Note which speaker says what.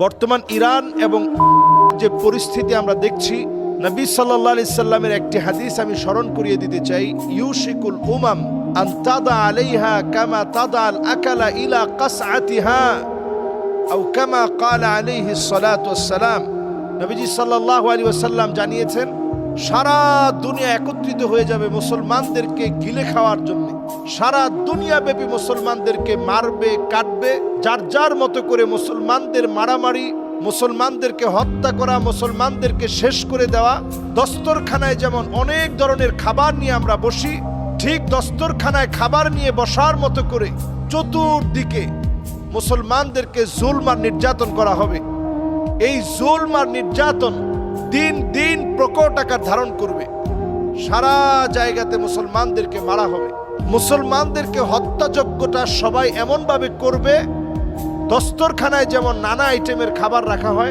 Speaker 1: বর্তমান ইরান এবং যে পরিস্থিতি আমরা দেখছি, নবী সাল্লাল্লাহু আলাইহি সাল্লামের একটি হাদিস আমি স্মরণ করিয়ে দিতে চাই। ইউশিকুল উমাম আন তাদা আলাইহা কামা তাদা আল আকালা ইলা কাসআতিহা আও কামা ক্বালা আলাইহিস সালাতু ওয়াস সালাম। নবীজি সাল্লাল্লাহু আলাইহি ওয়াসাল্লাম জানিয়েছেন, সারা দুনিয়া একত্রিত হয়ে যাবে মুসলমানদেরকে গিলে খাওয়ার জন্য। সারা দুনিয়া ব্যাপী মুসলমানদেরকে মারবে, কাটবে, যার যার মতো করে মুসলমানদের মারামারি, মুসলমানদেরকে হত্যা করা, মুসলমানদেরকে শেষ করে দেওয়া। দস্তরখানায় যেমন অনেক ধরনের খাবার নিয়ে আমরা বসি, ঠিক দস্তরখানায় খাবার নিয়ে বসার মতো করে চতুর্দিকে মুসলমানদেরকে জুলম আর নির্যাতন করা হবে। এই জুলম আর নির্যাতন দিন দিন প্রকট আকার ধারণ করবে। সারা জায়গাতে মুসলমানদেরকে মারা হবে। মুসলমানদেরকে হত্যাযজ্ঞটা সবাই এমনভাবে করবে, দস্তরখানায় যেমন নানা আইটেমের খাবার রাখা হয়,